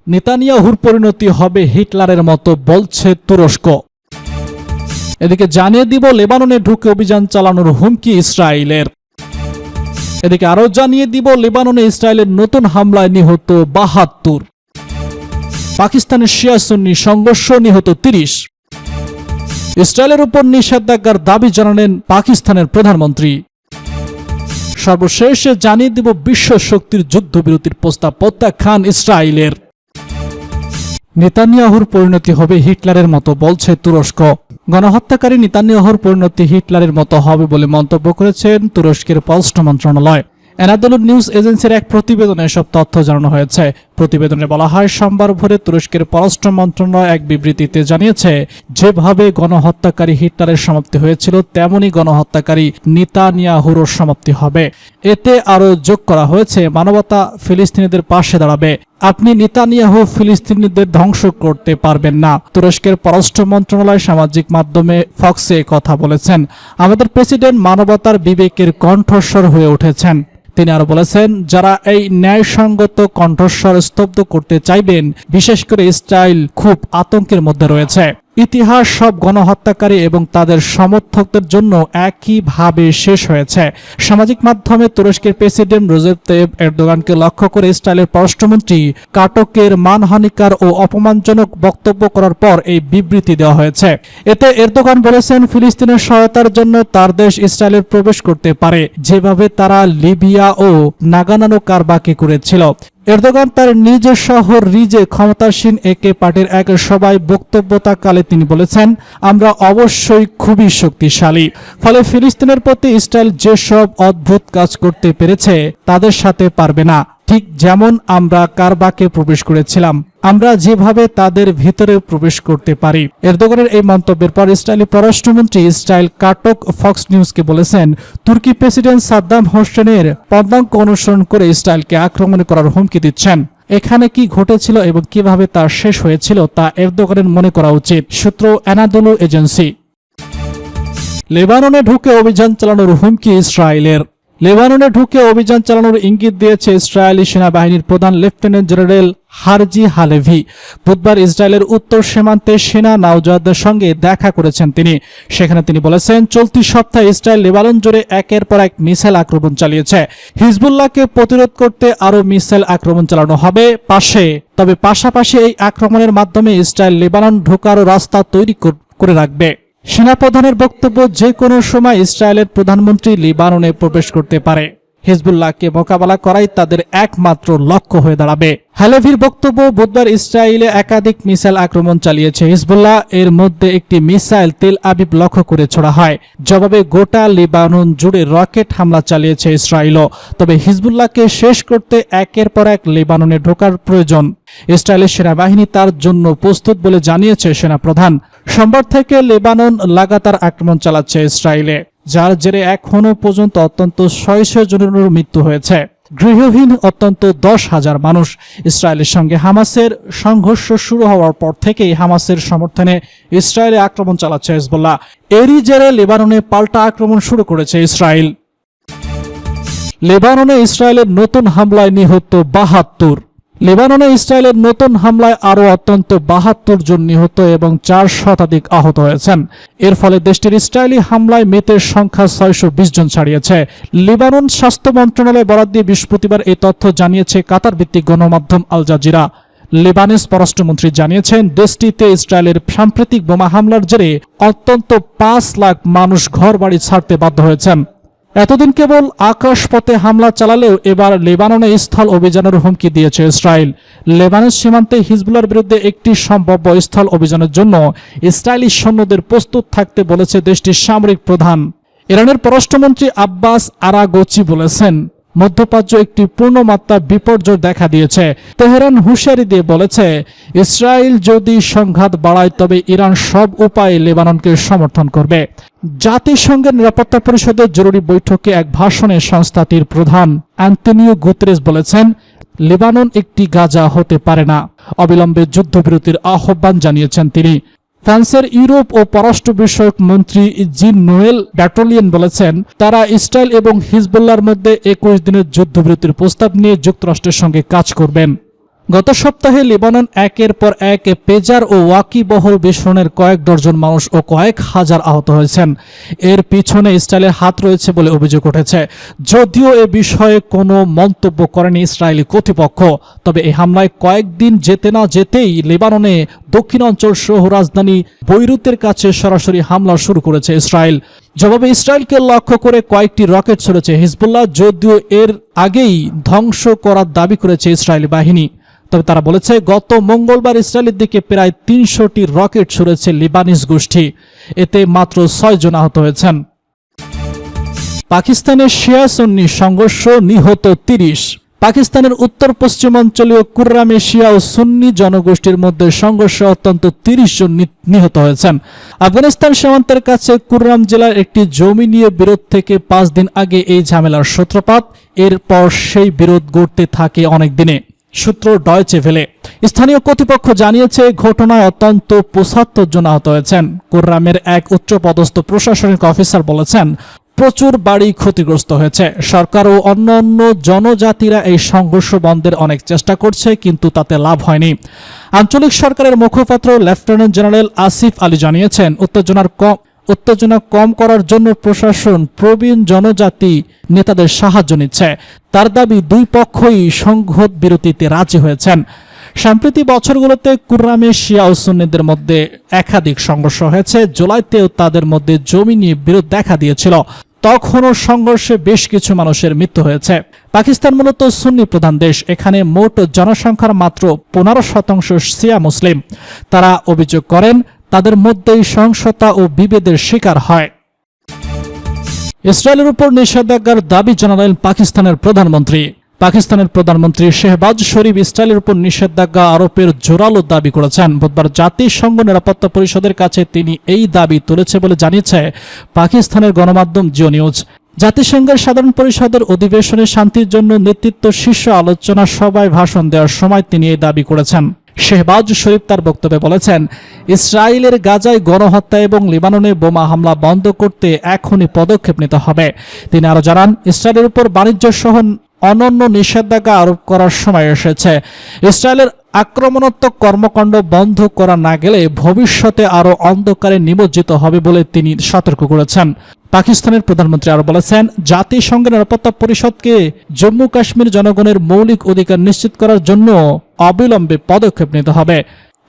নেতানিয়াহুর পরিণতি হবে হিটলারের মতো বলছে তুরস্ক। এদিকে জানিয়ে দিব লেবাননে ঢুকে অভিযান চালানোর হুমকি ইসরায়েলের। এদিকে আরো জানিয়ে দিব লেবাননে ইসরায়েলের নতুন হামলায় নিহত ৭২। পাকিস্তানের শিয়া সুন্নি সংঘর্ষ নিহত ৩০। ইসরায়েলের উপর নিষেধাজ্ঞার দাবি জানালেন পাকিস্তানের প্রধানমন্ত্রী। সর্বশেষে জানিয়ে দিব বিশ্ব শক্তির যুদ্ধবিরতির প্রস্তাব প্রত্যাখ্যান ইসরায়েলের। নেতানিয়াহুর পরিণতি হবে হিটলারের মতো বলছে তুরস্ক। গণহত্যাকারী নেতানিয়াহুর পরিণতি হিটলারের মতো হবে বলে মন্তব্য করেছেন তুরস্কের পররাষ্ট্র মন্ত্রণালয়। এনাদোলু নিউজ এজেন্সির এক প্রতিবেদনে এসব তথ্য জানানো হয়েছে। প্রতিবেদনে বলা হয়, সোমবার ভোরে তুরস্কের পররাষ্ট্র মন্ত্রণালয় এক বিবৃতিতে জানিয়েছে, যেভাবে গণহত্যাকারী হিটলারের সমাপ্তি হয়েছিল তেমনি গণহত্যাকারী নেতানিয়াহুরও সমাপ্তি হবে। এতে আরও যোগ করা হয়েছে, মানবতা ফিলিস্তিনিদের পাশে দাঁড়াবে। আপনি নেতানিয়াহু ফিলিস্তিনিদের ধ্বংস করতে পারবেন না। তুরস্কের পররাষ্ট্র মন্ত্রণালয় সামাজিক মাধ্যমে ফক্সে কথা বলেছেন। আমাদের প্রেসিডেন্ট মানবতার বিবেকের কণ্ঠস্বর হয়ে উঠেছেন। তিনি আরো বলেছেন, যারা এই ন্যায়সঙ্গত কণ্ঠস্বর স্তব্ধ করতে চাইবেন, বিশেষ করে ইসরায়েল খুব আতঙ্কের মধ্যে রয়েছে। ইতিহাস সব গণহত্যাকারী এবং তাদের সমর্থকদের জন্য একইভাবে শেষ হয়েছে। সামাজিক মাধ্যমে তুরস্কের প্রেসিডেন্ট রজেপ তাইয়িপ এরদোগানকে লক্ষ্য করে ইসরায়েলের পররাষ্ট্রমন্ত্রী কাটকের মানহানিকর ও অপমানজনক বক্তব্য করার পর এই বিবৃতি দেওয়া হয়েছে। এতে এরদোগান বলেছেন, ফিলিস্তিনের সহায়তার জন্য তার দেশ ইসরায়েলের প্রবেশ করতে পারে, যেভাবে তারা লিবিয়া ও নাগানানো কারবাকে করেছিল। এরদোগান তার নিজ শহর রিজে ক্ষমতাসীন একে পার্টির এক সভায় বক্তব্যকালে তিনি বলেছেন, আমরা অবশ্যই খুবই শক্তিশালী। ফলে ফিলিস্তিনের প্রতি ইসরায়েল যেসব অদ্ভুত কাজ করতে পেরেছে তাদের সাথে পারবে না, ঠিক যেমন আমরা কারবাকে প্রবেশ করেছিলাম, আমরা যেভাবে তাদের ভিতরে প্রবেশ করতে পারি। এরদোগানের এই মন্তব্যের পর ইসরায়েলি পররাষ্ট্রমন্ত্রী ইসরায়েল কাটক ফক্স নিউজকে বলেছেন, তুর্কি প্রেসিডেন্ট সাদ্দাম হোসেনের পদাঙ্ক অনুসরণ করে ইসরায়েলকে আক্রমণ করার হুমকি দিচ্ছেন। এখানে কি ঘটেছিল এবং কিভাবে তা শেষ হয়েছিল তা এরদোগানের মনে করা উচিত। সূত্র এনাদোলু এজেন্সি। লেবাননে ঢুকে অভিযান চালানোর হুমকি ইসরায়েলের। লেবাননে ঢুকে অভিযান চালানোর ইঙ্গিত দিয়েছে ইসরায়েলি সেনাবাহিনীর প্রধান লেফটেন্যান্ট জেনারেল হারজি হালেভি। বুধবার ইসরায়েলের উত্তর সীমান্তে সেনা নৌজাদের সঙ্গে দেখা করেছেন তিনি। সেখানে তিনি বলেছেন, চলতি সপ্তাহে ইসরায়েল লেবানন জুড়ে একের পর এক মিসাইল আক্রমণ চালিয়েছে। হিজবুল্লাহকে প্রতিরোধ করতে আরও মিসাইল আক্রমণ চালানো হবে তবে পাশাপাশি এই আক্রমণের মাধ্যমে ইসরায়েল লেবানন ঢোকারও রাস্তা তৈরি করে রাখবে। সেনাপ্রধানের বক্তব্য, যে কোনো সময় ইসরায়েলের প্রধানমন্ত্রী লেবাননে প্রবেশ করতে পারে। হিজবুল্লাহকে মোকাবেলা করাই তাদের একমাত্র লক্ষ্য হয়ে দাঁড়াবে। হালেভির বক্তব্য, বুধবার ইসরায়েলে একাধিক মিসাইল আক্রমণ চালিয়েছে হিজবুল্লাহ। এর মধ্যে একটি মিসাইল তেল আবিব লক্ষ্য করে ছোড়া হয়। জবাবে গোটা লেবানন জুড়ে রকেট হামলা চালিয়েছে ইসরায়েলও। তবে হিজবুল্লাহকে শেষ করতে একের পর এক লেবাননে ঢোকার প্রয়োজন। ইসরায়েলের সেনাবাহিনী তার জন্য প্রস্তুত বলে জানিয়েছে সেনাপ্রধান। সোমবার থেকে লেবানন লাগাতার আক্রমণ চালাচ্ছে ইসরায়েলে, যার জেরে এখনো পর্যন্ত অত্যন্ত 600 জনের মৃত্যু হয়েছে। গৃহহীন অত্যন্ত 10,000 মানুষ। ইসরায়েলের সঙ্গে হামাসের সংঘর্ষ শুরু হওয়ার পর থেকেই হামাসের সমর্থনে ইসরায়েলে আক্রমণ চালাচ্ছে হিজবুল্লাহ। এরই জেরে লেবাননে পাল্টা আক্রমণ শুরু করেছে ইসরায়েল। লেবাননে ইসরায়েলের নতুন হামলায় নিহত 72। লেবাননে ইসরায়েলের নতুন হামলায় আরও অত্যন্ত 72 জন নিহত এবং 4 শতাধিক আহত হয়েছেন। এর ফলে দেশটির ইসরায়েলি হামলায় মৃতের সংখ্যা 620 জন ছাড়িয়েছে। লেবানন স্বাস্থ্য মন্ত্রণালয় বরাদ দিয়ে বৃহস্পতিবার এই তথ্য জানিয়েছে কাতার ভিত্তিক গণমাধ্যম আল জাজিরা। লেবানন পররাষ্ট্রমন্ত্রী জানিয়েছেন, দেশটিতে ইসরায়েলের সাম্প্রতিক বোমা হামলার জেরে অন্তত 5 লাখ মানুষ ঘরবাড়ি ছাড়তে বাধ্য হয়েছেন। এতদিন কেবল আকাশপথে হামলা চালালেও এবার লেবাননে স্থল অভিযানের হুমকি দিয়েছে ইসরায়েল। লেবানন সীমান্তে হিজবুল্লাহর বিরুদ্ধে একটি সম্ভাব্য স্থল অভিযানের জন্য ইসরায়েলি সৈন্যদের প্রস্তুত থাকতে বলেছে দেশটির সামরিক প্রধান। ইরানের পররাষ্ট্রমন্ত্রী আব্বাস আরাগচি বলেছেন, মধ্যপ্রাচ্য একটি পূর্ণমাত্রা বিপর্যয় দেখা দিয়েছে। তেহরান হুঁশিয়ারি দিয়ে বলেছে, ইসরায়েল যদি সংঘাত বাড়ায় তবে ইরান সব উপায়ে লেবাননকে সমর্থন করবে। জাতিসংঘের নিরাপত্তা পরিষদের জরুরি বৈঠকে এক ভাষণে সংস্থাটির প্রধান অ্যান্তনিও গুতেরেস বলেছেন, লেবানন একটি গাজা হতে পারে না। অবিলম্বে যুদ্ধবিরতির আহ্বান জানিয়েছেন তিনি। ফ্রান্সের ইউরোপ ও পররাষ্ট্র বিষয়ক মন্ত্রী জিন নোয়েল ব্যাটালিয়ন বলেছেন, তারা ইসরায়েল এবং হিজবুল্লাহর মধ্যে 21 দিনের যুদ্ধবিরতির প্রস্তাব নিয়ে যুক্তরাষ্ট্রের সঙ্গে কাজ করবেন। গত সপ্তাহে লেবানন একের পর এক পেজার ও ওয়াকিবহল বিস্ফোরণের কয়েক ডজন মানুষ ও কয়েক হাজার আহত হয়েছেন। এর পিছনে ইসরায়েলের হাত রয়েছে বলে অভিযোগ উঠেছে, যদিও এ বিষয়ে কোনো মন্তব্য করেনি ইসরায়েলি কর্তৃপক্ষ। তবে এই হামলায় কয়েকদিন যেতে না যেতেই লেবাননে দক্ষিণাঞ্চল সহ রাজধানী বৈরুতের কাছে সরাসরি হামলা শুরু করেছে ইসরায়েল। জবাবে ইসরায়েলকে লক্ষ্য করে কয়েকটি রকেট ছড়েছে হিজবুল্লাহ, যদিও এর আগেই ধ্বংস করার দাবি করেছে ইসরায়েলি বাহিনী। তবে তারা বলেছে গত মঙ্গলবার ইসরায়েলের দিকে প্রায় ৩০০টি রকেট ছুড়েছে লিবানিজ গোষ্ঠী। এতে মাত্র ৬ জন আহত হয়েছেন। পাকিস্তানের শিয়া সুন্নি সংঘর্ষ, নিহত ৩০। পাকিস্তানের উত্তর পশ্চিমাঞ্চলীয় কুররামে শিয়া ও সুন্নি জনগোষ্ঠীর মধ্যে সংঘর্ষে অত্যন্ত ৩০ জন নিহত হয়েছেন। আফগানিস্তান সীমান্তের কাছে কুররাম জেলার একটি জমি নিয়ে বিরোধ থেকে ৫ দিন আগে এই ঝামেলার সূত্রপাত। এরপর সেই বিরোধ গড়তে থাকে অনেক দিনে। সূত্র ডয়চে ভেলে। স্থানীয় কর্তৃপক্ষ জানিয়েছে ঘটনায় অত্যন্ত ৭৫ জন আহত হয়েছেন। কুররামের এক উচ্চপদস্থ প্রশাসনিক অফিসার বলেছেন প্রচুর বাড়ি ক্ষতিগ্রস্ত হয়েছে। সরকার ও অন্যান্য জনজাতিরা এই সংঘর্ষ বন্ধের অনেক চেষ্টা করছে, কিন্তু তাতে লাভ হয়নি। আঞ্চলিক সরকারের মুখপাত্র লেফটেন্যান্ট জেনারেল আসিফ আলী জানিয়েছেন উত্তেজনা কম করার জন্য প্রশাসন প্রবীণ জনজাতি নেতাদের সাহায্য নিচ্ছে। তার দাবি দুই পক্ষই সংঘাত বিরতিতে রাজি হয়েছেন। সাম্প্রতিক বছরগুলোতে কুররামে শিয়া ও সুন্নিদের মধ্যে একাধিক সংঘর্ষ হয়েছে। জুলাইতেও তাদের মধ্যে জমি নিয়ে বিরোধ দেখা দিয়েছিল। তখনও সংঘর্ষে বেশ কিছু মানুষের মৃত্যু হয়েছে। পাকিস্তান মূলত সুন্নি প্রধান দেশ। এখানে মোট জনসংখ্যার মাত্র ১৫% শিয়া মুসলিম। তারা অভিযোগ করেন তাদের মধ্যেই সহিংসতা ও বিভেদের শিকার হয়। ইসরায়েলের উপর নিষেধাজ্ঞার দাবি জানালেন পাকিস্তানের প্রধানমন্ত্রী। পাকিস্তানের প্রধানমন্ত্রী শেহবাজ শরীফ ইসরায়েলের উপর নিষেধাজ্ঞা আরোপের জোরালো দাবি করেছেন। বুধবার জাতিসংঘ নিরাপত্তা পরিষদের কাছে তিনি এই দাবি তুলেছে বলে জানিয়েছে পাকিস্তানের গণমাধ্যম জিও নিউজ। জাতিসংঘের সাধারণ পরিষদের অধিবেশনে শান্তির জন্য নেতৃত্ব শীর্ষ আলোচনা সভায় ভাষণ দেওয়ার সময় তিনি এই দাবি করেছেন। শেহবাজ শরীফ তার বক্তব্যে বলেছেন, ইসরায়েলের গাজায় গণহত্যা এবং লেবাননে বোমা হামলা বন্ধ করতে এখনই পদক্ষেপ নিতে হবে। তিনি আরো জানান, ইসরায়েলের উপর বাণিজ্য সহ অনন্য নিষেধাজ্ঞা আরোপ করার সময় এসেছে। ইসরায়েলের আক্রমণাত্মক কর্মকাণ্ড বন্ধ করা না গেলে ভবিষ্যতে আরো অন্ধকারে নিমজ্জিত হবে বলে তিনি সতর্ক করেছেন। পাকিস্তানের প্রধানমন্ত্রী আরো বলেছেন, জাতিসংঘের নিরাপত্তা পরিষদকে জম্মু কাশ্মীর জনগণের মৌলিক অধিকার নিশ্চিত করার জন্য অবিলম্বে পদক্ষেপ নিতে হবে।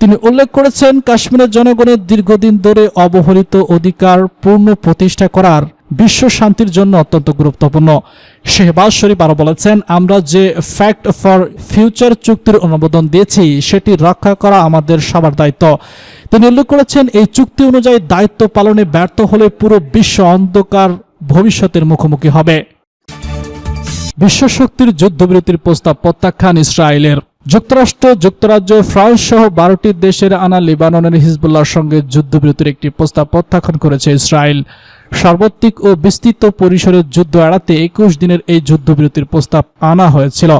তিনি উল্লেখ করেছেন, কাশ্মীরের জনগণের দীর্ঘদিন ধরে অবহেলিত অধিকার পূর্ণ প্রতিষ্ঠা করার বিশ্ব শান্তির জন্য অত্যন্ত গুরুত্বপূর্ণ। শেহবাজ শরীফ আরো বলেছেন, আমরা যে ফ্যাক্ট ফর ফিউচার চুক্তির অনুমোদন দিয়েছি সেটি রক্ষা করা আমাদের সবার দায়িত্ব। তিনি উল্লেখ করেছেন, এই চুক্তি অনুযায়ী দায়িত্ব পালনে ব্যর্থ হলে পুরো বিশ্ব অন্ধকার ভবিষ্যতের মুখোমুখি হবে। বিশ্বশক্তির যুদ্ধবিরতির প্রস্তাব প্রত্যাখ্যান ইসরায়েলের। যুক্তরাষ্ট্র, যুক্তরাজ্য, ফ্রান্স সহ 12টি দেশের আনা লেবাননের হিজবুল্লাহর সঙ্গে যুদ্ধবিরতির একটি প্রস্তাব প্রত্যাখ্যান করেছে ইসরায়েল। সার্বত্রিক ও বিস্তৃত পরিসরের যুদ্ধ এড়াতে 21 দিনের এই যুদ্ধবিরতির প্রস্তাব আনা হয়েছিল।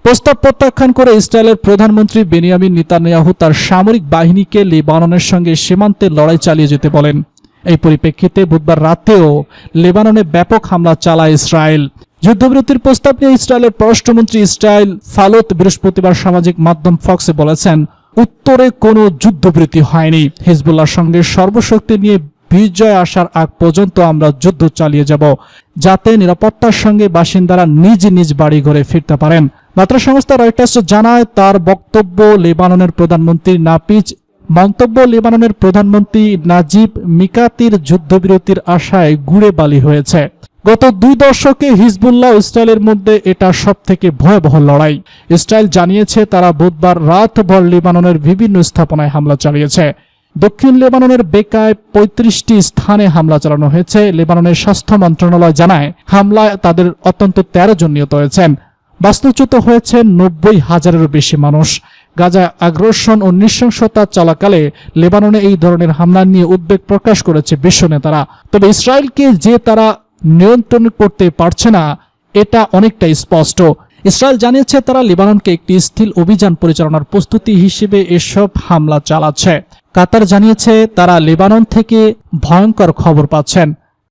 প্রস্তাব প্রত্যাখ্যান করে ইসরায়েলের প্রধানমন্ত্রী বেনিয়ামিন নেতানিয়াহু তার সামরিক বাহিনীকে লেবাননের সঙ্গে সীমান্তে লড়াই চালিয়ে যেতে বলেন। এই পরিপ্রেক্ষিতে বুধবার রাতেও লেবাননে ব্যাপক হামলা চালায় ইসরায়েল। যুদ্ধবিরতির প্রস্তাব নিয়ে ইসরায়েলের পররাষ্ট্রমন্ত্রী ইসরায়েল ফালোত বৃহস্পতিবার সামাজিক মাধ্যম ফক্সে বলেছেন, উত্তরে কোনো যুদ্ধবিরতি হয়নি। হিজবুল্লাহর সঙ্গে সর্বশক্তি নিয়ে বিজয় আসার আগ পর্যন্ত আমরা যুদ্ধ চালিয়ে যাব, যাতে নিরাপত্তার সঙ্গে বাসিন্দারা নিজ নিজ বাড়ি ঘরে ফিরতে পারেন। বার্তা সংস্থা রয়টার্স জানায়, তার বক্তব্য লেবাননের প্রধানমন্ত্রী নাজিব মিকাতির যুদ্ধবিরতির আশায় গুড়ে বালি হয়েছে। গত 2 দশকে হিজবুল্লাহ ও ইসরায়েলের মধ্যে এটা সবথেকে ভয়াবহ লড়াই। ইসরায়েল জানিয়েছে তারা বুধবার রাতভর লেবাননের বিভিন্ন স্থাপনায় হামলা চালিয়েছে। দক্ষিণ লেবাননের বেকায় 35টি স্থানে হামলা চালানো হয়েছে। লেবাননের স্বাস্থ্য মন্ত্রণালয় জানায়, হামলায় তাদের অত্যন্ত 13 জন নিহত হয়েছেন। বাস্তুচ্যুত হয়েছে 90,000-এরও বেশি মানুষ। গাজায় আগ্রাসন ও নৃশংসতা চলাকালে লেবাননে এই ধরনের হামলা নিয়ে উদ্বেগ প্রকাশ করেছে বিশ্ব নেতারা। তবে ইসরায়েলকে যে তারা নিয়ন্ত্রণ করতে পারছে না, এটা অনেকটাই স্পষ্ট। ইসরায়েল জানিয়েছে তারা লেবাননকে একটি স্থির অভিযান পরিচালনার প্রস্তুতি হিসেবে এসব হামলা চালাচ্ছে। কাতার জানিয়েছে তারা লেবানন থেকে ভয়ঙ্কর খবর পাচ্ছেন।